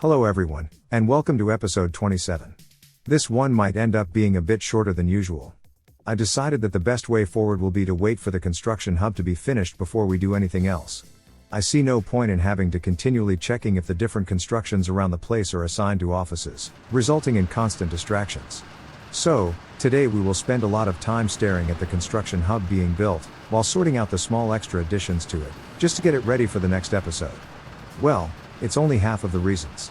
Hello everyone, and welcome to episode 27. This one might end up being a bit shorter than usual. I decided that the best way forward will be to wait for the construction hub to be finished before we do anything else. I see no point in having to continually checking if the different constructions around the place are assigned to offices, resulting in constant distractions. So, today we will spend a lot of time staring at the construction hub being built, while sorting out the small extra additions to it, just to get it ready for the next episode. Well, it's only half of the reasons.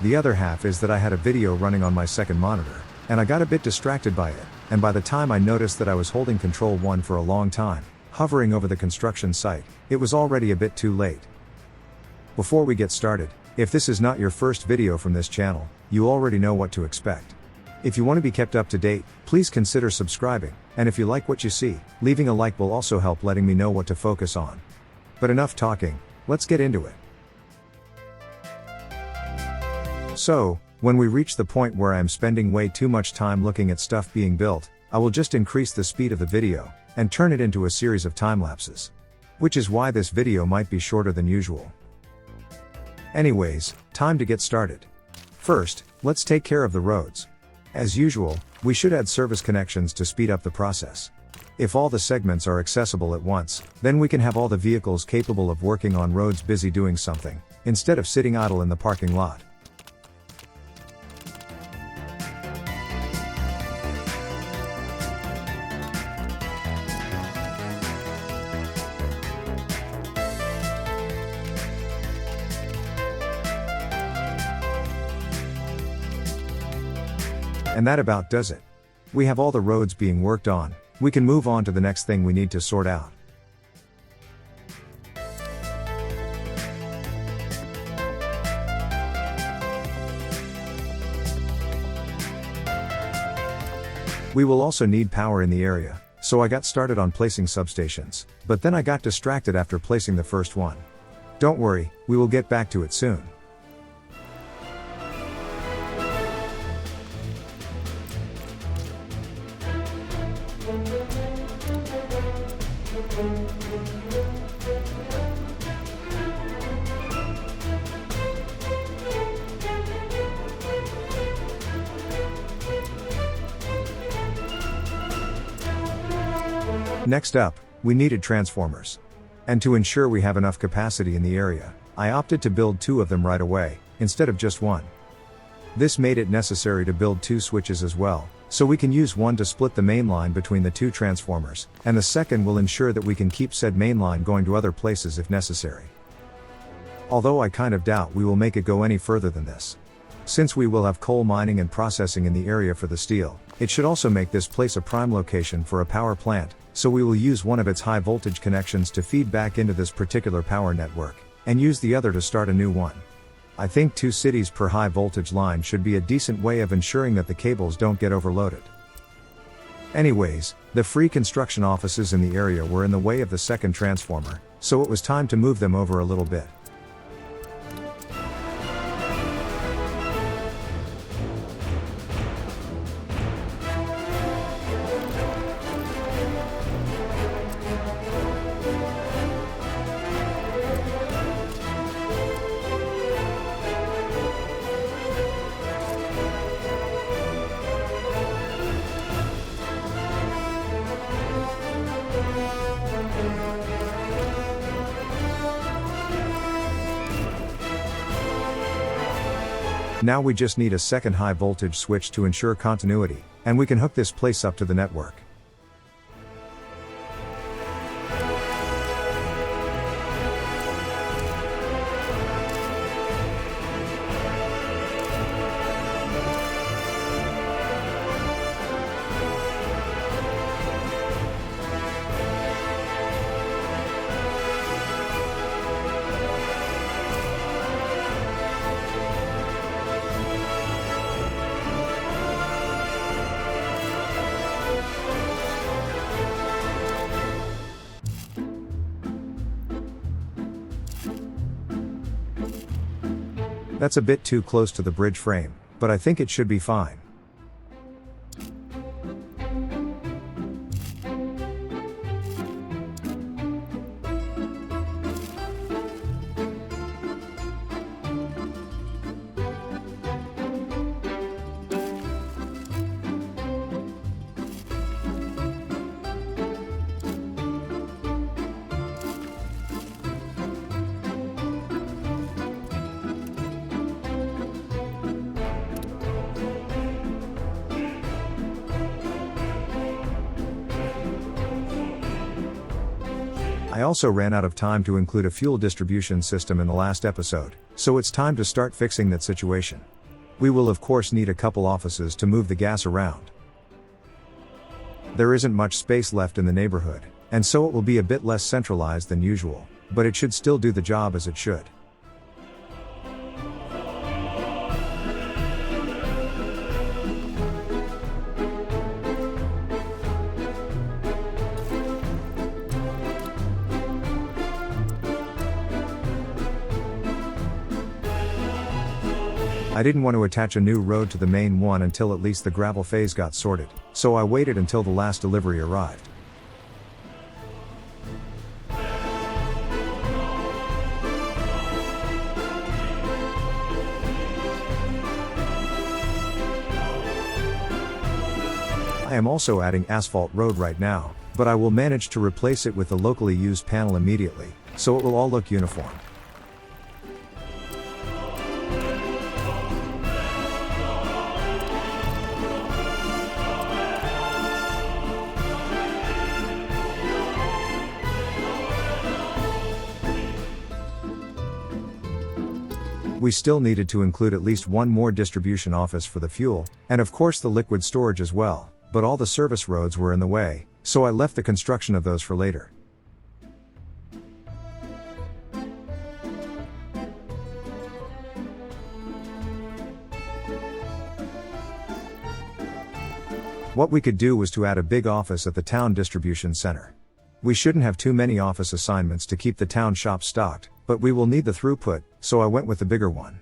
The other half is that I had a video running on my second monitor, and I got a bit distracted by it, and by the time I noticed that I was holding Control 1 for a long time, hovering over the construction site, it was already a bit too late. Before we get started, if this is not your first video from this channel, you already know what to expect. If you want to be kept up to date, please consider subscribing, and if you like what you see, leaving a like will also help letting me know what to focus on. But enough talking, let's get into it. So, when we reach the point where I am spending way too much time looking at stuff being built, I will just increase the speed of the video, and turn it into a series of time lapses. Which is why this video might be shorter than usual. Anyways, time to get started. First, let's take care of the roads. As usual, we should add service connections to speed up the process. If all the segments are accessible at once, then we can have all the vehicles capable of working on roads busy doing something, instead of sitting idle in the parking lot. And that about does it. We have all the roads being worked on, we can move on to the next thing we need to sort out. We will also need power in the area, so I got started on placing substations, but then I got distracted after placing the first one. Don't worry, we will get back to it soon. Next up, we needed transformers. And to ensure we have enough capacity in the area, I opted to build 2 of them right away, instead of just 1. This made it necessary to build 2 switches as well, so we can use one to split the main line between the 2 transformers, and the second will ensure that we can keep said main line going to other places if necessary. Although I kind of doubt we will make it go any further than this. Since we will have coal mining and processing in the area for the steel, it should also make this place a prime location for a power plant, so we will use one of its high voltage connections to feed back into this particular power network, and use the other to start a new one. I think 2 cities per high voltage line should be a decent way of ensuring that the cables don't get overloaded. Anyways, the free construction offices in the area were in the way of the second transformer, so it was time to move them over a little bit. Now we just need a second high voltage switch to ensure continuity, and we can hook this place up to the network. That's a bit too close to the bridge frame, but I think it should be fine. also ran out of time to include a fuel distribution system in the last episode, so it's time to start fixing that situation. We will of course need a couple offices to move the gas around. There isn't much space left in the neighborhood, and so it will be a bit less centralized than usual, but it should still do the job as it should. I didn't want to attach a new road to the main one until at least the gravel phase got sorted, so I waited until the last delivery arrived. I am also adding asphalt road right now, but I will manage to replace it with the locally used panel immediately, so it will all look uniform. We still needed to include at least one more distribution office for the fuel, and of course the liquid storage as well, but all the service roads were in the way, so I left the construction of those for later. What we could do was to add a big office at the town distribution center. We shouldn't have too many office assignments to keep the town shop stocked, but we will need the throughput, so I went with the bigger one.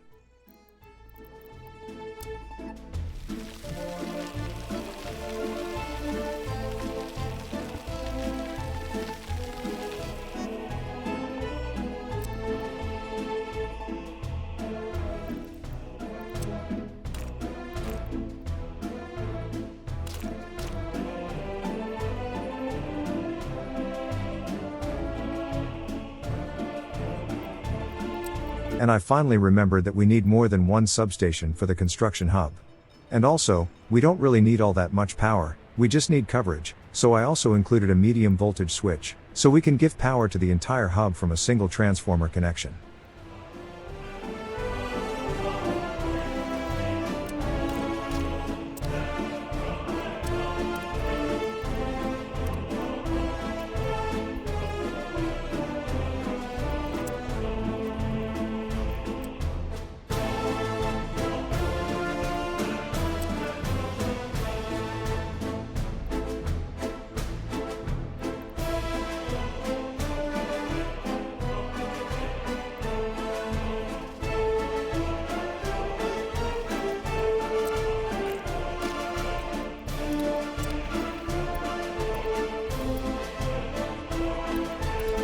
And I finally remembered that we need more than one substation for the construction hub. And also, we don't really need all that much power, we just need coverage, so I also included a medium voltage switch, so we can give power to the entire hub from a single transformer connection.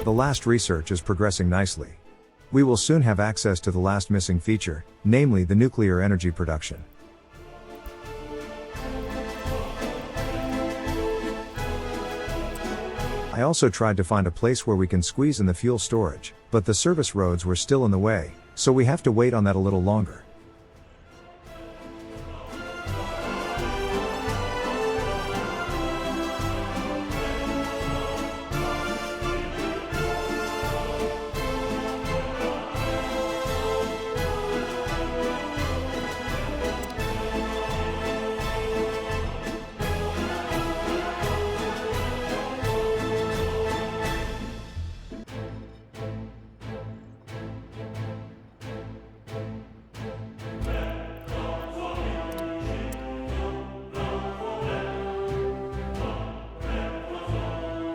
The last research is progressing nicely. We will soon have access to the last missing feature, namely the nuclear energy production. I also tried to find a place where we can squeeze in the fuel storage, but the service roads were still in the way, so we have to wait on that a little longer.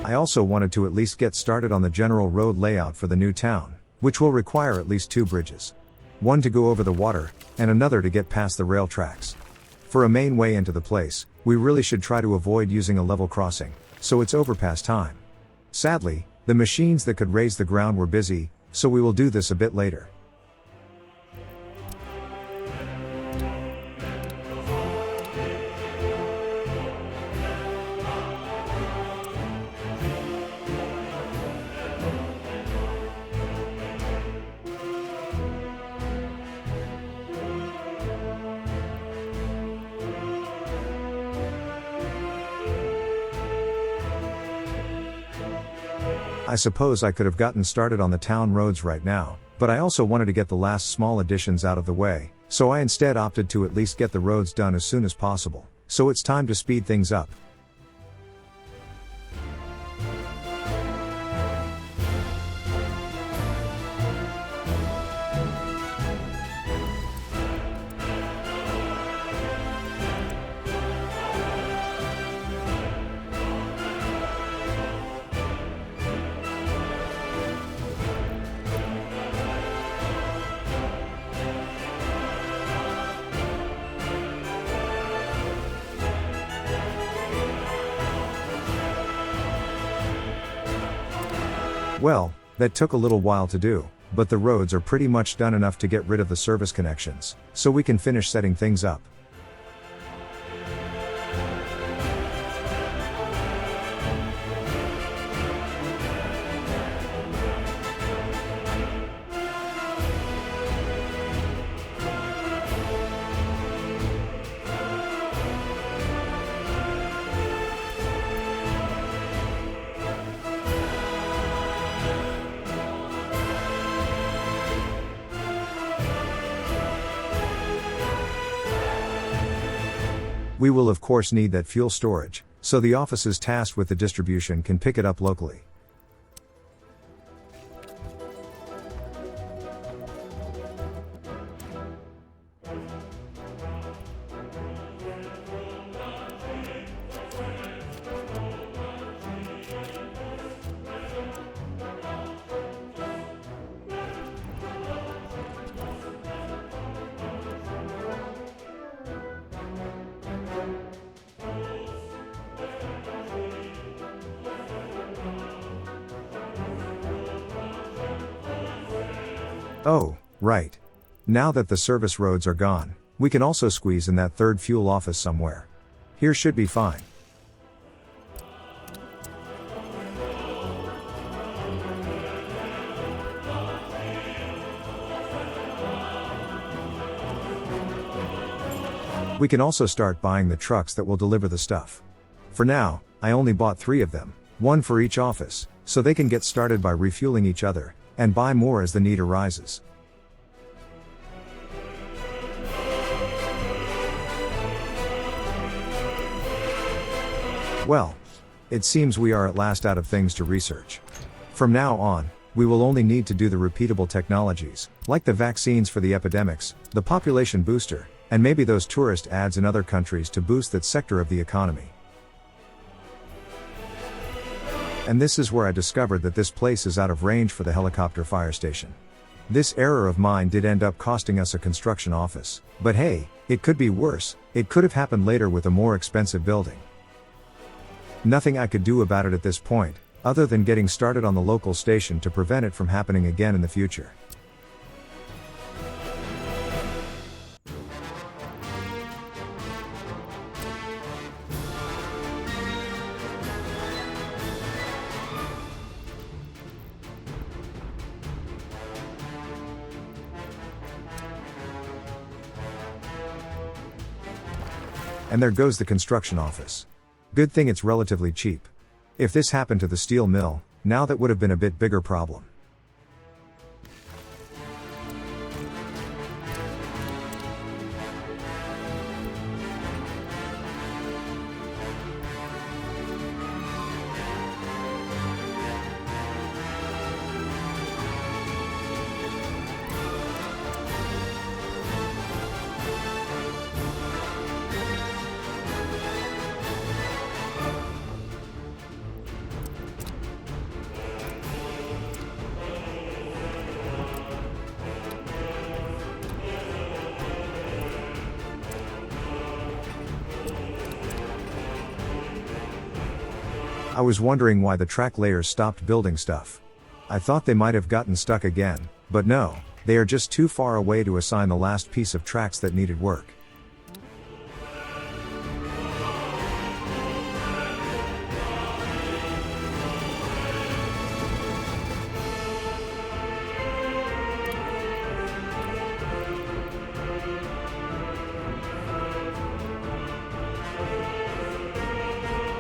I also wanted to at least get started on the general road layout for the new town, which will require at least 2 bridges. One to go over the water, and another to get past the rail tracks. For a main way into the place, we really should try to avoid using a level crossing, so it's overpass time. Sadly, the machines that could raise the ground were busy, so we will do this a bit later. I suppose I could have gotten started on the town roads right now, but I also wanted to get the last small additions out of the way, so I instead opted to at least get the roads done as soon as possible. So it's time to speed things up. Well, that took a little while to do, but the roads are pretty much done enough to get rid of the service connections, so we can finish setting things up. We will of course need that fuel storage, so the offices tasked with the distribution can pick it up locally. Oh, right. Now that the service roads are gone, we can also squeeze in that third fuel office somewhere. Here should be fine. We can also start buying the trucks that will deliver the stuff. For now, I only bought 3 of them, one for each office, so they can get started by refueling each other, and buy more as the need arises. Well, it seems we are at last out of things to research. From now on, we will only need to do the repeatable technologies, like the vaccines for the epidemics, the population booster, and maybe those tourist ads in other countries to boost that sector of the economy. And this is where I discovered that this place is out of range for the helicopter fire station. This error of mine did end up costing us a construction office, but hey, it could be worse. It could have happened later with a more expensive building. Nothing I could do about it at this point, other than getting started on the local station to prevent it from happening again in the future. And there goes the construction office. Good thing it's relatively cheap. If this happened to the steel mill, now that would have been a bit bigger problem. I was wondering why the track layers stopped building stuff. I thought they might have gotten stuck again, but no, they are just too far away to assign the last piece of tracks that needed work.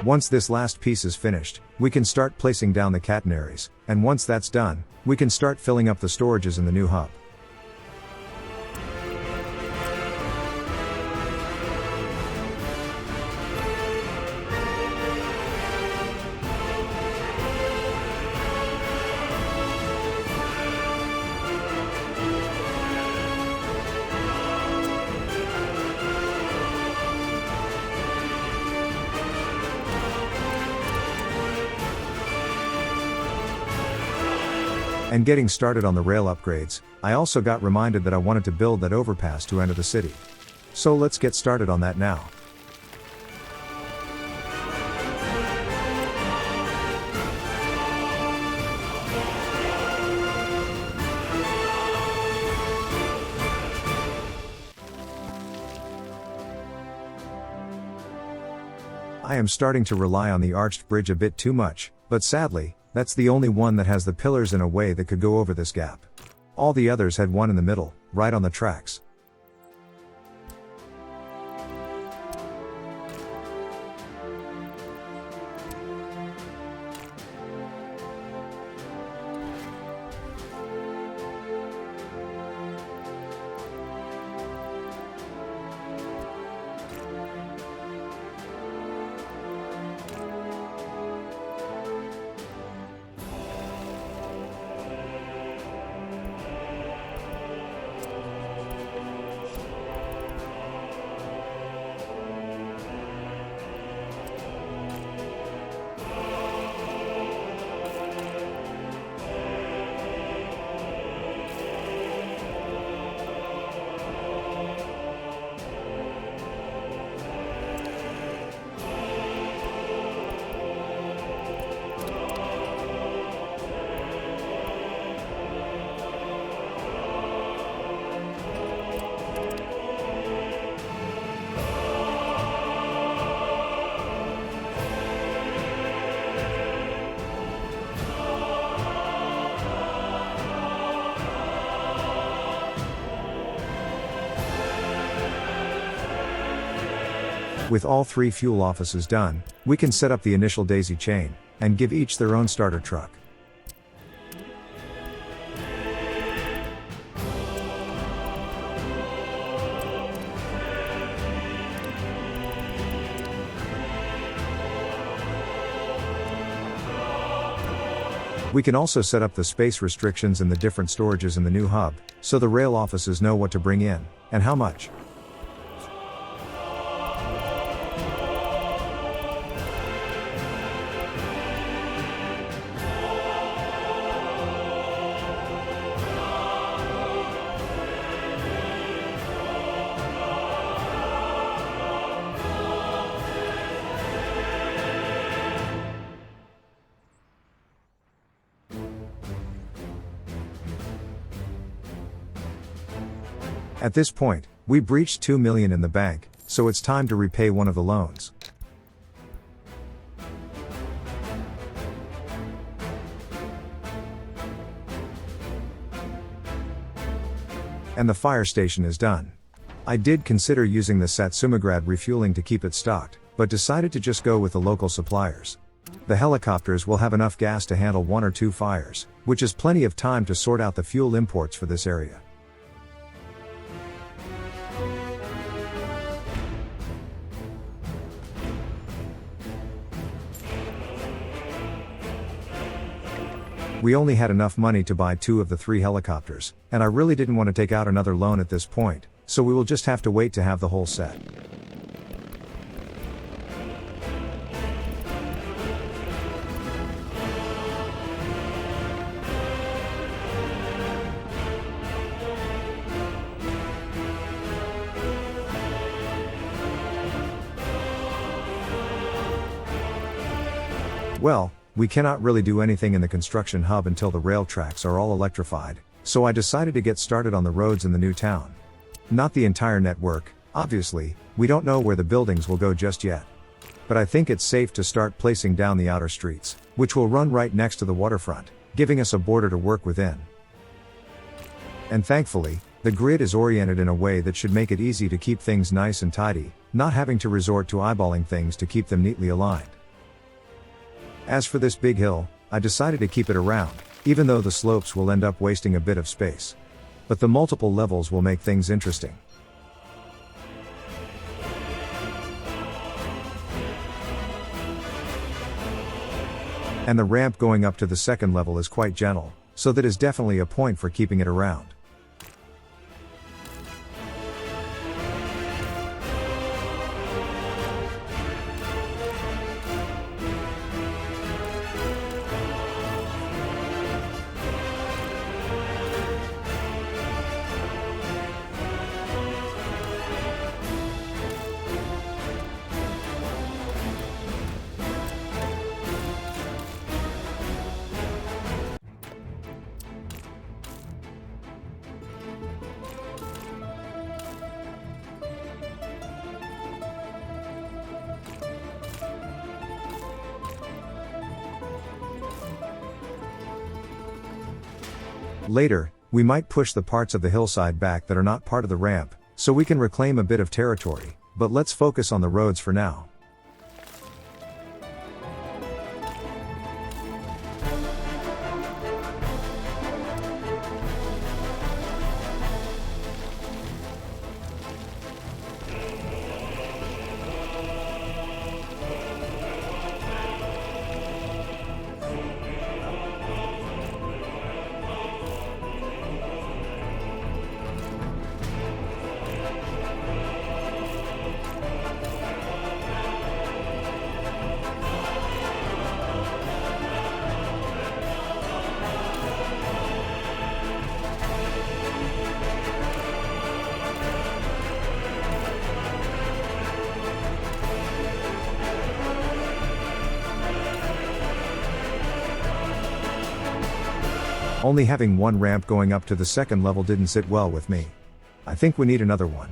Once this last piece is finished, we can start placing down the catenaries, and once that's done, we can start filling up the storages in the new hub. And getting started on the rail upgrades, I also got reminded that I wanted to build that overpass to enter the city. So let's get started on that now. I am starting to rely on the arched bridge a bit too much, but sadly, that's the only one that has the pillars in a way that could go over this gap. All the others had one in the middle, right on the tracks. With all 3 fuel offices done, we can set up the initial daisy chain, and give each their own starter truck. We can also set up the space restrictions in the different storages in the new hub, so the rail offices know what to bring in, and how much. At this point, we breached $2 million in the bank, so it's time to repay one of the loans. And the fire station is done. I did consider using the Satsumagrad refueling to keep it stocked, but decided to just go with the local suppliers. The helicopters will have enough gas to handle 1 or 2 fires, which is plenty of time to sort out the fuel imports for this area. We only had enough money to buy 2 of the 3 helicopters, and I really didn't want to take out another loan at this point, so we will just have to wait to have the whole set. Well, we cannot really do anything in the construction hub until the rail tracks are all electrified, so I decided to get started on the roads in the new town. Not the entire network, obviously, we don't know where the buildings will go just yet. But I think it's safe to start placing down the outer streets, which will run right next to the waterfront, giving us a border to work within. And thankfully, the grid is oriented in a way that should make it easy to keep things nice and tidy, not having to resort to eyeballing things to keep them neatly aligned. As for this big hill, I decided to keep it around, even though the slopes will end up wasting a bit of space. But the multiple levels will make things interesting. And the ramp going up to the second level is quite gentle, so that is definitely a point for keeping it around. Later, we might push the parts of the hillside back that are not part of the ramp, so we can reclaim a bit of territory, but let's focus on the roads for now. Only having one ramp going up to the second level didn't sit well with me. I think we need another one.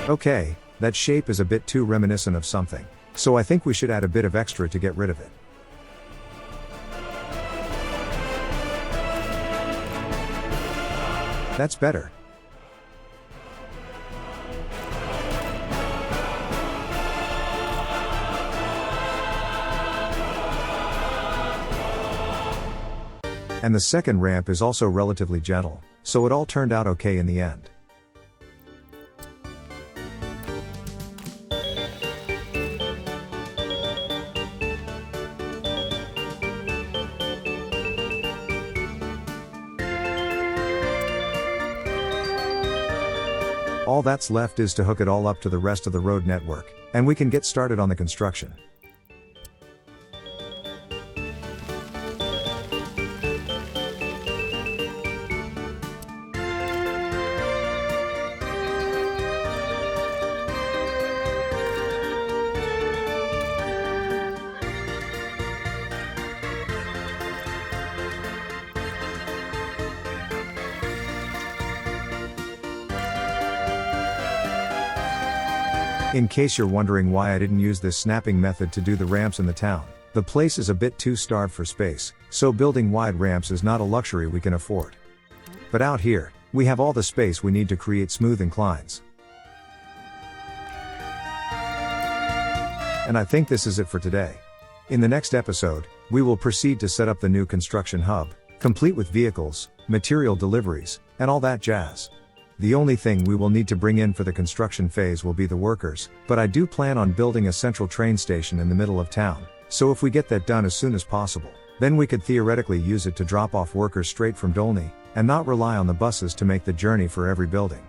Okay, that shape is a bit too reminiscent of something, so I think we should add a bit of extra to get rid of it. That's better. And the second ramp is also relatively gentle, so it all turned out okay in the end. All that's left is to hook it all up to the rest of the road network, and we can get started on the construction. In case you're wondering why I didn't use this snapping method to do the ramps in the town, the place is a bit too starved for space, so building wide ramps is not a luxury we can afford. But out here, we have all the space we need to create smooth inclines. And I think this is it for today. In the next episode, we will proceed to set up the new construction hub, complete with vehicles, material deliveries, and all that jazz. The only thing we will need to bring in for the construction phase will be the workers, but I do plan on building a central train station in the middle of town, so if we get that done as soon as possible, then we could theoretically use it to drop off workers straight from Dolny, and not rely on the buses to make the journey for every building.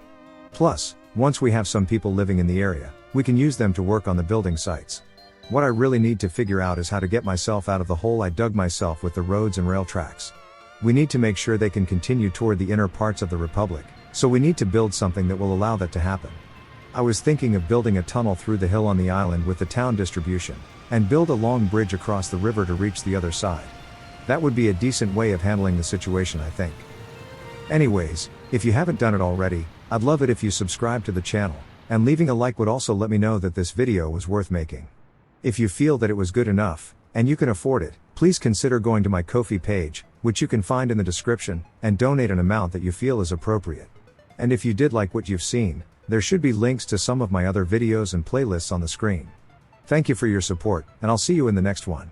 Plus, once we have some people living in the area, we can use them to work on the building sites. What I really need to figure out is how to get myself out of the hole I dug myself with the roads and rail tracks. We need to make sure they can continue toward the inner parts of the Republic, so we need to build something that will allow that to happen. I was thinking of building a tunnel through the hill on the island with the town distribution, and build a long bridge across the river to reach the other side. That would be a decent way of handling the situation, I think. Anyways, if you haven't done it already, I'd love it if you subscribe to the channel, and leaving a like would also let me know that this video was worth making. If you feel that it was good enough, and you can afford it, please consider going to my Ko-fi page, which you can find in the description, and donate an amount that you feel is appropriate. And if you did like what you've seen, there should be links to some of my other videos and playlists on the screen. Thank you for your support, and I'll see you in the next one.